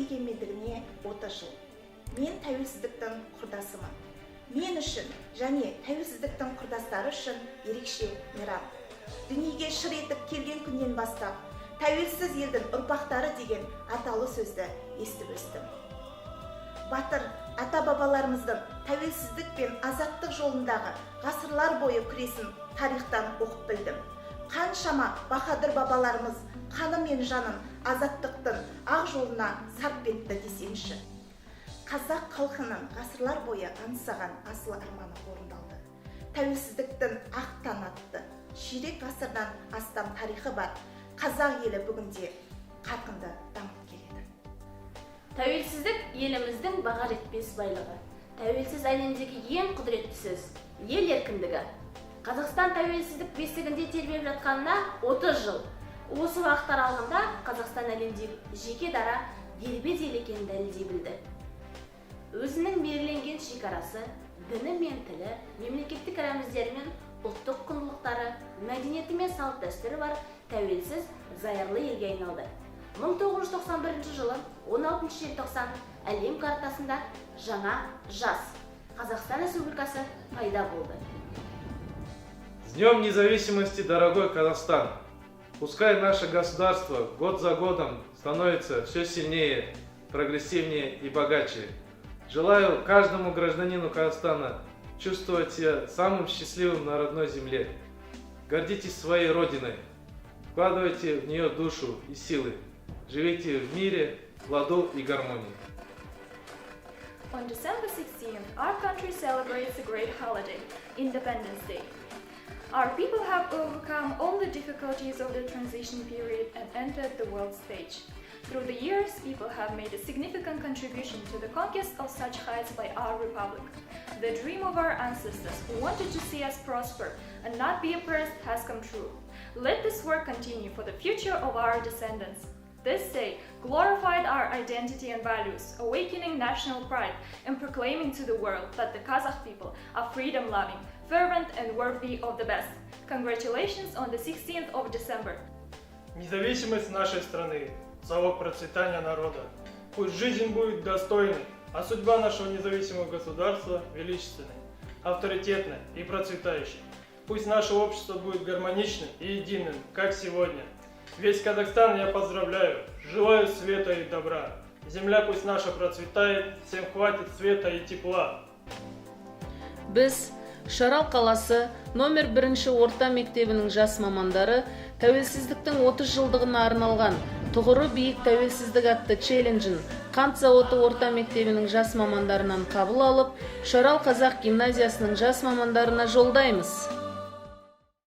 егемендігіне 30 жыл. Мен тәуелсіздіктің құрдасымын. Мен үшін және тәуелсіздіктің құрдастары үшін ерекше мейрам. Дүниеге шыр етіп келген күннен бастап, тәуелсіз елдің ұрпақтары деген аталы сөзді естіп өстім. Батыр ата-бабаларымыздың тәуелсіздік пен азаттық жолындағы ғасырлар бойы күресін тарихтан оқып білдім. Қаншама баһадүр бабаларымыз қаны мен жанын азаттықтың ақ жолына сарп етті десеңші. Қазақ халқының ғасырлар бойы аңсаған асыл арманы орындалды. Тәуелсіздіктің ақ таң атты. Ширек ғасырдан астам тарихы бар қазақ елі бүгінде қарқынды дамып келеді. Тәуелсіздік еліміздің баға жетпес байлығы. Тәуелсіз әлемдегі ең құдіретті сөз ел еркіндігі. Қазақстан тәуелсіздік бесігінде тербеліп жатқанына 30 жыл. Осы уақыт аралығында Қазақстан әлемдегі жеке дара дербес ел екенін дәлелдей білді. Өзінің белгіленген шекарасы, діні мен тілі, мемлекеттік рәміздері мен ұлттық құндылықтары, мәдениеті мен салт дәстүрі бар тәуелсіз зайырлы елге айналды. 1991 жылы 16 желтоқсан әлем картасында жаңа жас Қазақстан Республикасы пайда болды. С Днем независимости, дорогой Казахстан! Пускай наше государство год за годом становится все сильнее, прогрессивнее и богаче. Желаю каждому гражданину Казахстана чувствовать себя самым счастливым на родной земле. Гордитесь своей родиной, вкладывайте в нее душу и силы. Живите в мире, ладу и гармонии. On December 16th, our country celebrates a great holiday, Independence Day. Our people have overcome all the difficulties of the transition period and entered the world stage. Through the years, people have made a significant contribution to the conquest of such heights by our republic. The dream of our ancestors who wanted to see us prosper and not be oppressed has come true. Let this work continue for the future of our descendants. This day glorified our identity and values, awakening national pride and proclaiming to the world that the Kazakh people are freedom-loving, fervent and worthy of the best. Congratulations on the 16th of December. Независимость нашей страны – залог процветания народа. Пусть жизнь будет достойной, а судьба нашего независимого государства величественной, авторитетной и процветающей. Пусть наше общество будет гармоничным и единым, как сегодня. Весь Казахстан я поздравляю, желаю света и добра. Земля пусть наша процветает, всем хватит света и тепла. Біз Шарал қаласы номер 1 орта мектебінің жас мамандары тәуелсіздіктің 30 жылдығына арналған тұғыры биік тәуелсіздік атты челленджін Қант зауыты орта мектебінің жас мамандарынан қабыл алып, Шарал қазақ гимназиясының жас мамандарына жолдаймыз.